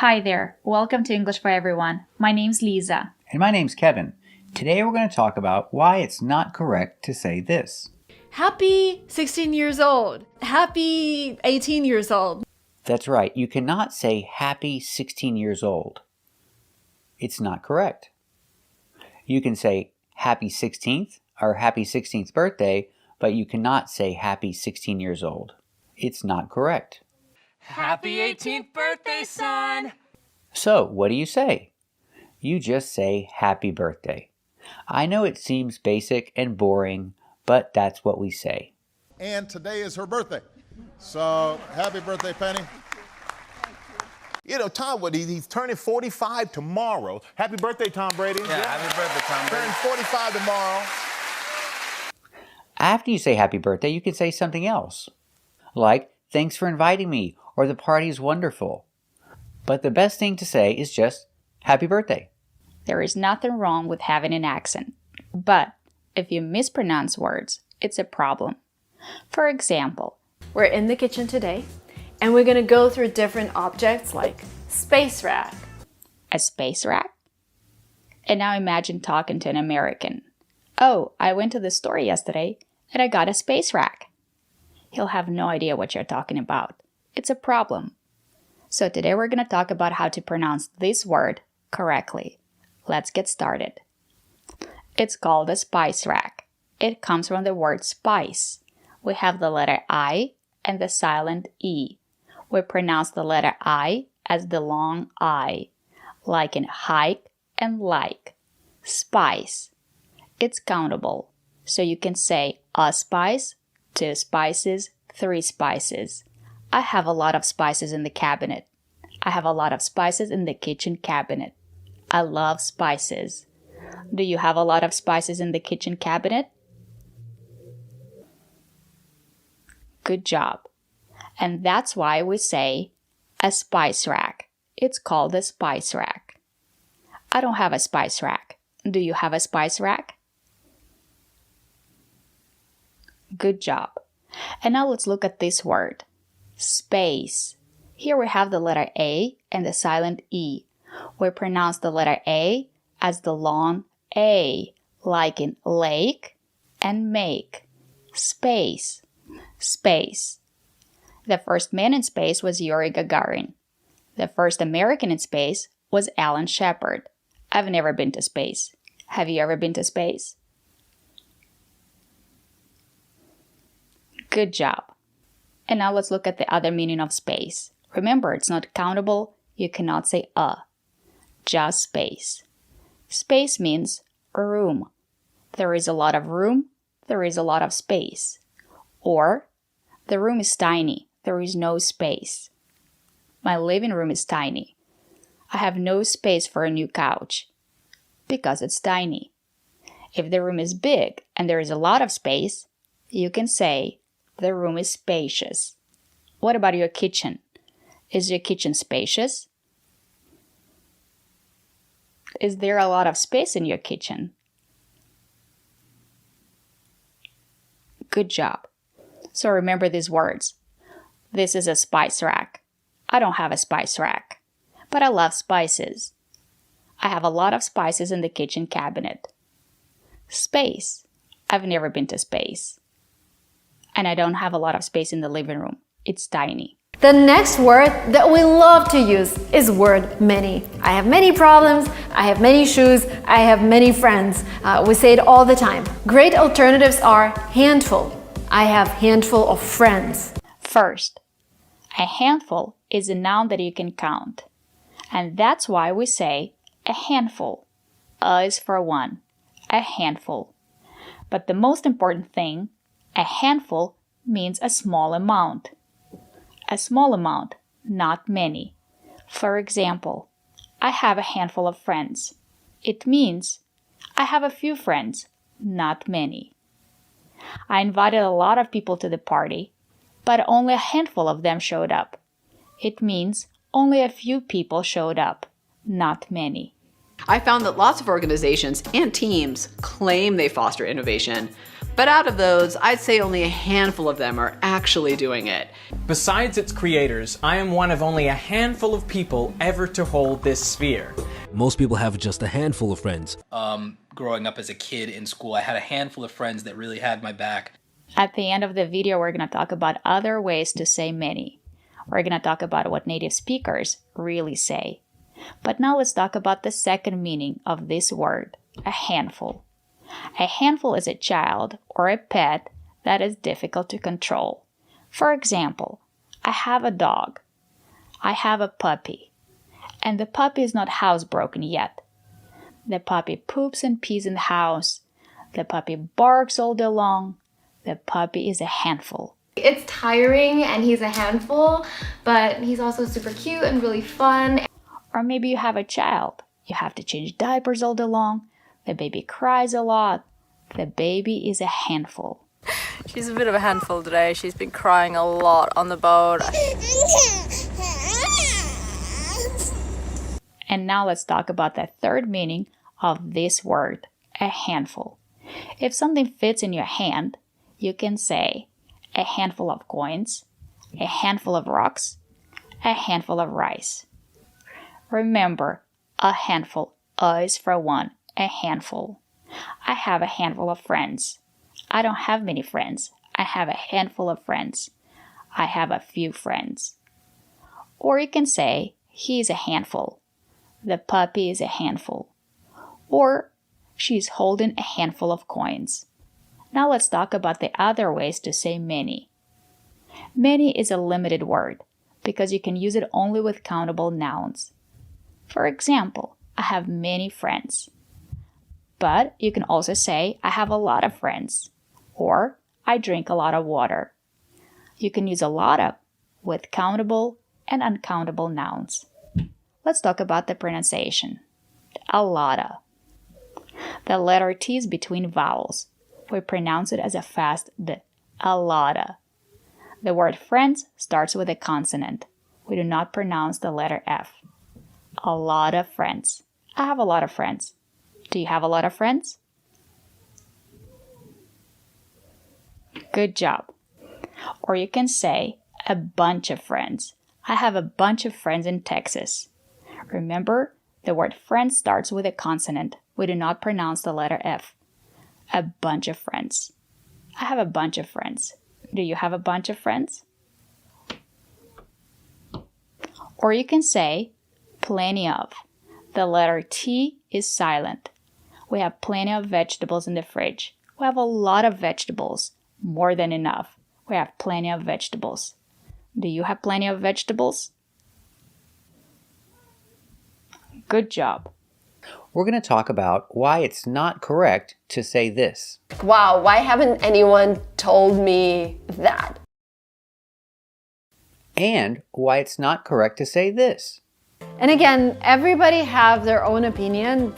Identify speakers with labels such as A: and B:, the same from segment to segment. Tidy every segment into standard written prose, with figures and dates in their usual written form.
A: Hi there, welcome to English for Everyone. My name's Lisa.
B: And my name's Kevin. Today we're going to talk about why it's not correct to say this.
C: Happy 16 years old. Happy 18 years old.
B: That's right, you cannot say happy 16 years old. It's not correct. You can say happy 16th or happy 16th birthday, but you cannot say happy 16 years old. It's not correct.
D: Happy 18th birthday, son!
B: So, what do you say? You just say happy birthday. I know it seems basic and boring, but that's what we say.
E: And today is her birthday. So, happy birthday, Penny.
F: You know, Tom, he's turning 45 tomorrow. Happy birthday, Tom Brady.
D: Yeah, happy birthday, Tom Brady.
F: Turning 45 tomorrow.
B: After you say happy birthday, you can say something else. Like, thanks for inviting me, or the party is wonderful. But the best thing to say is just happy birthday.
A: There is nothing wrong with having an accent, but if you mispronounce words, it's a problem. For example,
C: We're in the kitchen today, and we're gonna go through different objects like space rack.
A: a space rack? And now imagine talking to an American. Oh, I went to the store yesterday and I got a space rack. He'll have no idea what you're talking about. It's a problem. So today we're going to talk about how to pronounce this word correctly. Let's get started. It's called a spice rack. It comes from the word spice. We have the letter I and the silent E. We pronounce the letter I as the long I, like in hike and like. Spice. It's countable, so you can say a spice, 2 spices, 3 spices. I have a lot of spices in the cabinet. I have a lot of spices in the kitchen cabinet. I love spices. Do you have a lot of spices in the kitchen cabinet? Good job. And that's why we say a spice rack. It's called a spice rack. I don't have a spice rack. Do you have a spice rack? Good job. And now let's look at this word. Space. Here we have the letter A and the silent E. We pronounce the letter A as the long A, like in lake and make. Space. Space. The first man in space was Yuri Gagarin. The first American in space was Alan Shepard. I've never been to space. Have you ever been to space? Good job. And now let's look at the other meaning of space. Remember, it's not countable. You cannot say just space. Space means room. There is a lot of room. There is a lot of space. Or, the room is tiny. There is no space. My living room is tiny. I have no space for a new couch because it's tiny. If the room is big and there is a lot of space, you can say the room is spacious. What about your kitchen? Is your kitchen spacious? Is there a lot of space in your kitchen? Good job. So remember these words. This is a spice rack. I don't have a spice rack, but I love spices. I have a lot of spices in the kitchen cabinet. Space. I've never been to space. And I don't have a lot of space in the living room. It's tiny.
C: The next word that we love to use is word many. I have many problems, I have many shoes, I have many friends. We say it all the time. Great alternatives are handful. I have handful of friends.
A: First, a handful is a noun that you can count. And that's why we say a handful. A is for one. A handful. But the most important thing, a handful means a small amount. A small amount, not many. For example, I have a handful of friends. It means I have a few friends, not many. I invited a lot of people to the party, but only a handful of them showed up. It means only a few people showed up, not many.
G: I found that lots of organizations and teams claim they foster innovation, But out of those, I'd say only a handful of them are actually doing it.
D: Besides its creators, I am one of only a handful of people ever to hold this sphere.
H: Most people have just a handful of friends.
I: Growing up as a kid in school, I had a handful of friends that really had my back.
A: At the end of the video, we're going to talk about other ways to say many. We're going to talk about what native speakers really say. But now let's talk about the second meaning of this word, a handful. A handful is a child or a pet that is difficult to control. For example, I have a dog. I have a puppy. And the puppy is not housebroken yet. The puppy poops and pees in the house. The puppy barks all day long. The puppy is a handful.
J: It's tiring and he's a handful, but he's also super cute and really fun.
A: Or maybe you have a child. You have to change diapers all day long. The baby cries a lot. The baby is a handful.
K: She's a bit of a handful today. She's been crying a lot on the boat.
A: And now let's talk about the third meaning of this word, a handful. If something fits in your hand, you can say a handful of coins, a handful of rocks, a handful of rice. Remember, a handful is for one, a handful. I have a handful of friends. I don't have many friends. I have a handful of friends. I have a few friends. Or you can say, he's a handful. The puppy is a handful. Or she's holding a handful of coins. Now let's talk about the other ways to say many. Many is a limited word because you can use it only with countable nouns. For example, I have many friends. But you can also say, I have a lot of friends. Or, I drink a lot of water. You can use a lot of with countable and uncountable nouns. Let's talk about the pronunciation. A lotta. The letter T is between vowels. We pronounce it as a fast D. A lotta. The word friends starts with a consonant. We do not pronounce the letter F. A lot of friends. I have a lot of friends. Do you have a lot of friends? Good job. Or you can say a bunch of friends. I have a bunch of friends in Texas. Remember, the word friends starts with a consonant. We do not pronounce the letter F. A bunch of friends. I have a bunch of friends. Do you have a bunch of friends? Or you can say plenty of. The letter T is silent. We have plenty of vegetables in the fridge. We have a lot of vegetables. More than enough. We have plenty of vegetables. Do you have plenty of vegetables? Good job.
B: We're going to talk about why it's not correct to say this.
L: Wow, why haven't anyone told me that?
B: And why it's not correct to say this.
C: And again, everybody have their own opinion.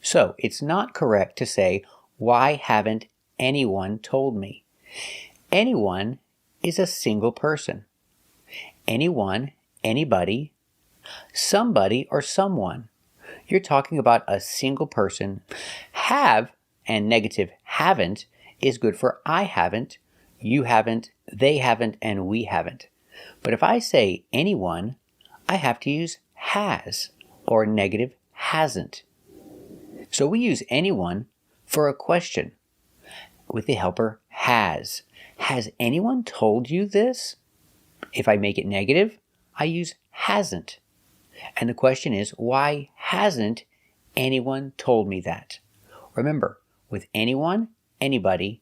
B: So it's not correct to say, why haven't anyone told me? Anyone is a single person. Anyone, anybody, somebody, or someone. You're talking about a single person. Have and negative haven't is good for I haven't, you haven't, they haven't, and we haven't. But if I say anyone, I have to use has or negative hasn't. So we use anyone for a question with the helper has. Has anyone told you this? If I make it negative, I use hasn't. And the question is, why hasn't anyone told me that? Remember, with anyone, anybody,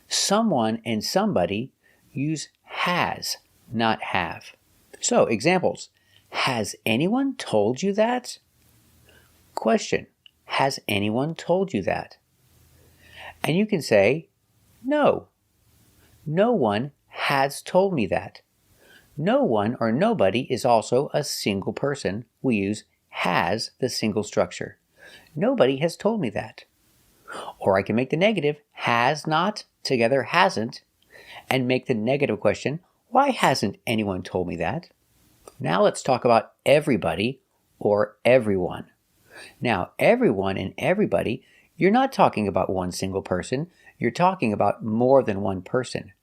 B: someone, and somebody, use has, not have. So, examples. Has anyone told you that? Question. Has anyone told you that? And you can say, no. No one has told me that. No one or nobody is also a single person. We use has, the single structure. Nobody has told me that. Or I can make the negative, has not, together hasn't, and make the negative question, why hasn't anyone told me that? Now let's talk about everybody or everyone. Now, everyone and everybody You're not talking about one single person. You're talking about more than one person.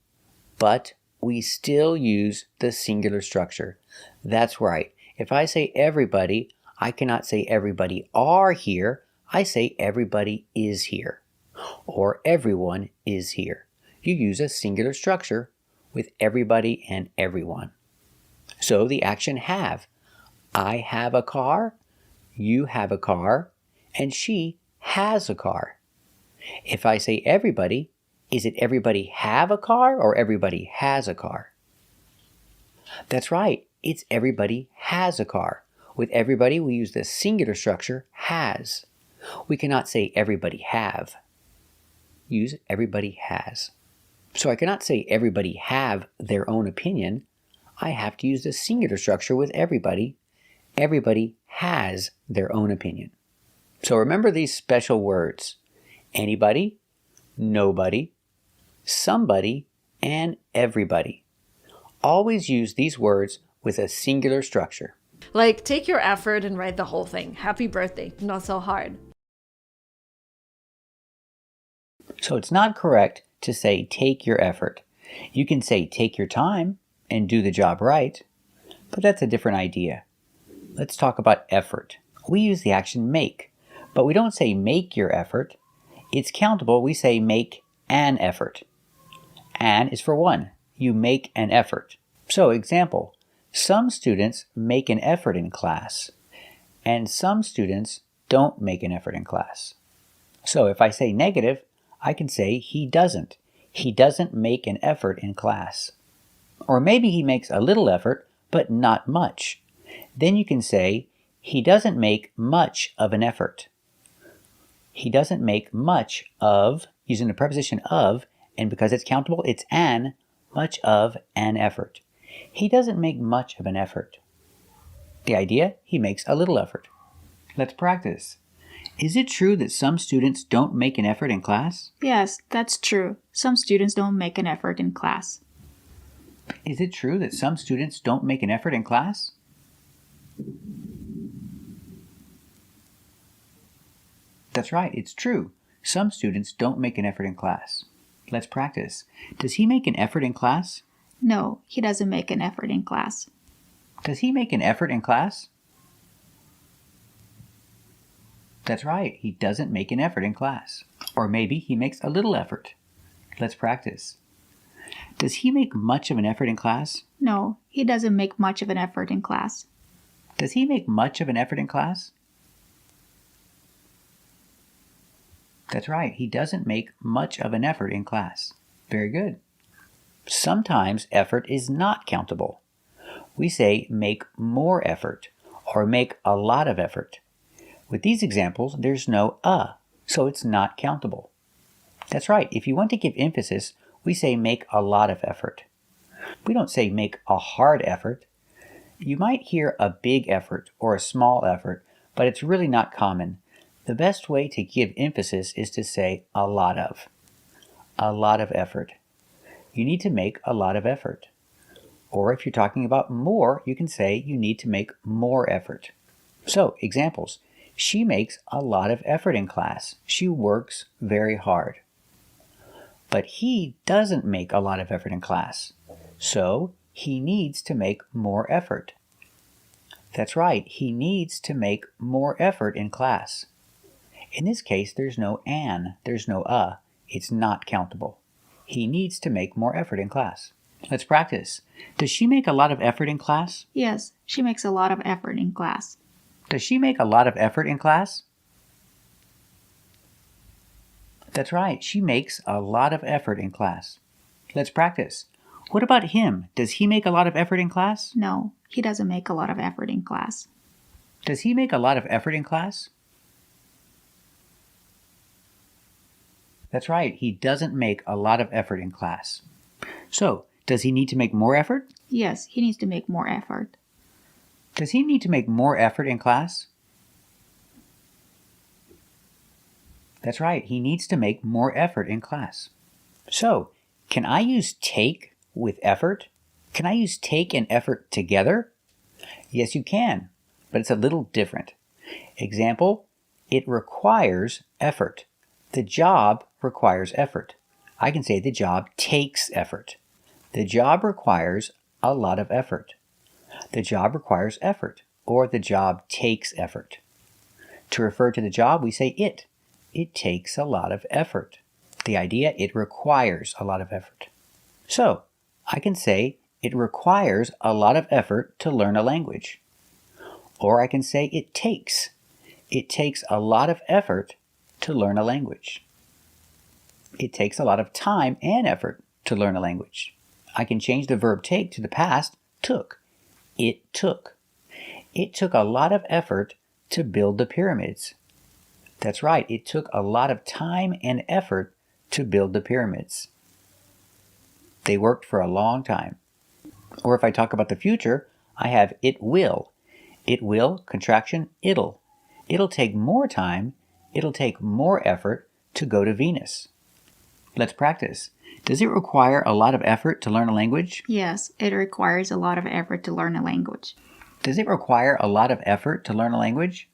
B: But we still use the singular structure. That's right. If I say everybody, I cannot say everybody are here. I say everybody is here. Or everyone is here. You use a singular structure with everybody and everyone. So the action have. I have a car, you have a car, and she has a car. If I say everybody, is it everybody have a car or everybody has a car? That's right, it's everybody has a car. With everybody, we use the singular structure has. We cannot say everybody have. Use everybody has. So I cannot say everybody have their own opinion. I have to use the singular structure with everybody. Everybody has their own opinion. So remember these special words. Anybody, nobody, somebody, and everybody. Always use these words with a singular structure.
C: Like, take your effort and write the whole thing. Happy birthday, not so hard.
B: So it's not correct to say take your effort. You can say take your time and do the job right, but that's a different idea. Let's talk about effort. We use the action make, but we don't say make your effort. It's countable. We say make an effort. An is for one. You make an effort. So example, some students make an effort in class, and some students don't make an effort in class. So if I say negative, I can say he doesn't. He doesn't make an effort in class. Or maybe he makes a little effort, but not much. Then you can say he doesn't make much of an effort. He doesn't make much of, using the preposition of, and because it's countable, it's an, much of an effort. He doesn't make much of an effort. The idea, he makes a little effort. Let's practice. Is it true that some students don't make an effort in class?
A: Yes, that's true. Some students don't make an effort in class.
B: Is it true that some students don't make an effort in class? That's right, it's true. Some students don't make an effort in class. Let's practice. Does he make an effort in class?
A: No, he doesn't make an effort in class.
B: Does he make an effort in class? That's right, he doesn't make an effort in class. Or maybe he makes a little effort. Let's practice. Does he make much of an effort in class?
A: No, he doesn't make much of an effort in class.
B: Does he make much of an effort in class? That's right, he doesn't make much of an effort in class. Very good. Sometimes effort is not countable. We say make more effort or make a lot of effort. With these examples, there's no so it's not countable. That's right, if you want to give emphasis, we say make a lot of effort. We don't say make a hard effort. You might hear a big effort or a small effort, but it's really not common. The best way to give emphasis is to say a lot of. A lot of effort. You need to make a lot of effort. Or if you're talking about more, you can say you need to make more effort. So, examples. She makes a lot of effort in class. She works very hard. But he doesn't make a lot of effort in class. So, he needs to make more effort. That's right, he needs to make more effort in class. In this case, there's no an, there's no it's not countable. He needs to make more effort in class. Let's practice. Does she make a lot of effort in class?
A: Yes, she makes a lot of effort in class.
B: Does she make a lot of effort in class? That's right, she makes a lot of effort in class. Let's practice. What about him? Does he make a lot of effort in class?
A: No, he doesn't make a lot of effort in class.
B: Does he make a lot of effort in class? That's right, he doesn't make a lot of effort in class. So, does he need to make more effort?
A: Yes, he needs to make more effort.
B: Does he need to make more effort in class? That's right, he needs to make more effort in class. So, can I use take with effort? Can I use take and effort together? Yes, you can, but it's a little different. Example, it requires effort. The job requires effort. I can say the job takes effort. The job requires a lot of effort. The job requires effort, or the job takes effort. To refer to the job, we say it. It takes a lot of effort. The idea, it requires a lot of effort. So, I can say it requires a lot of effort to learn a language. Or I can say it takes. It takes a lot of effort to learn a language. It takes a lot of time and effort to learn a language. I can change the verb take to the past, took. It took. It took a lot of effort to build the pyramids. That's right, it took a lot of time and effort to build the pyramids. They worked for a long time. Or if I talk about the future, I have it will. It will, contraction, it'll. It'll take more time, it'll take more effort to go to Venus. Let's practice. Does it require a lot of effort to learn a language?
A: Yes, it requires a lot of effort to learn a language.
B: Does it require a lot of effort to learn a language?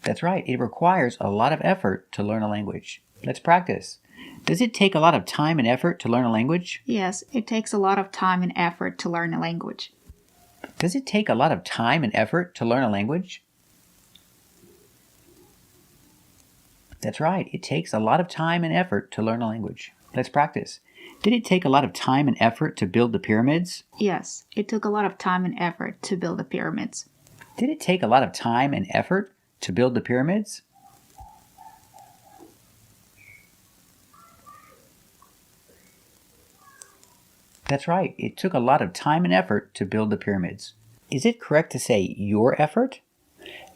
B: That's right, it requires a lot of effort to learn a language. Let's practice. Does it take a lot of time and effort to learn a language?
A: Yes, it takes a lot of time and effort to learn a language.
B: Does it take a lot of time and effort to learn a language? That's right, it takes a lot of time and effort to learn a language. Let's practice. Did it take a lot of time and effort to build the pyramids?
A: Yes, it took a lot of time and effort to build the pyramids.
B: Did it take a lot of time and effort to build the pyramids? That's right, it took a lot of time and effort to build the pyramids. Is it correct to say your effort?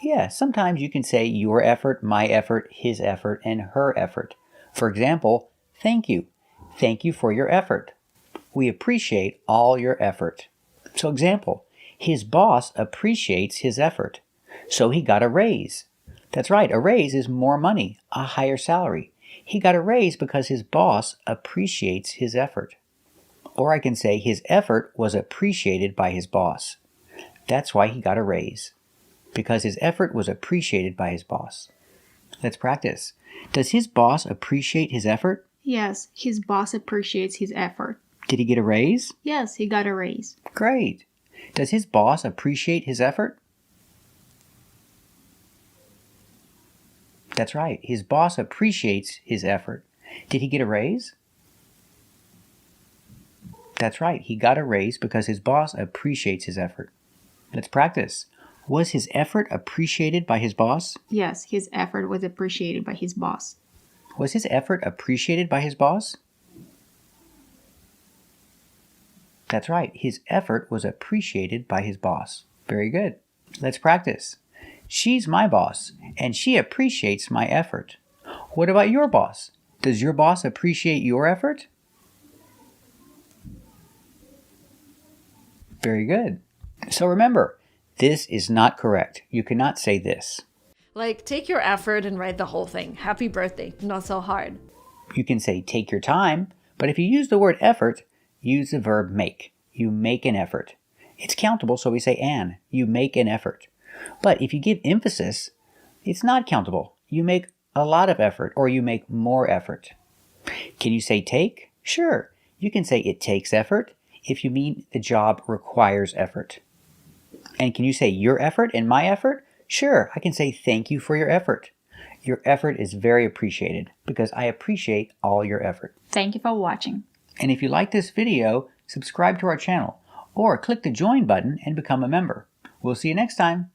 B: Yeah, sometimes you can say your effort, my effort, his effort, and her effort. For example, thank you. Thank you for your effort. We appreciate all your effort. So example, his boss appreciates his effort, so he got a raise. That's right, a raise is more money, a higher salary. He got a raise because his boss appreciates his effort. Or I can say his effort was appreciated by his boss. That's why he got a raise, because his effort was appreciated by his boss. Let's practice. Does his boss appreciate his effort?
A: Yes, his boss appreciates his effort.
B: Did he get a raise?
A: Yes, he got a raise.
B: Great. Does his boss appreciate his effort? That's right, his boss appreciates his effort. Did he get a raise? That's right, he got a raise because his boss appreciates his effort. Let's practice. Was his effort appreciated by his boss?
A: Yes, his effort was appreciated by his boss.
B: Was his effort appreciated by his boss? That's right, his effort was appreciated by his boss. Very good. Let's practice. She's my boss, and she appreciates my effort. What about your boss? Does your boss appreciate your effort? Very good. So remember, this is not correct. You cannot say this.
C: Like, take your effort and write the whole thing. Happy birthday, not so hard.
B: You can say take your time, but if you use the word effort, use the verb make. You make an effort. It's countable, so we say an. You make an effort. But if you give emphasis, it's not countable. You make a lot of effort, or you make more effort. Can you say take? Sure. You can say it takes effort if you mean the job requires effort. And can you say your effort and my effort? Sure, I can say thank you for your effort. Your effort is very appreciated because I appreciate all your effort.
A: Thank you for watching.
B: And if you like this video, subscribe to our channel or click the join button and become a member. We'll see you next time.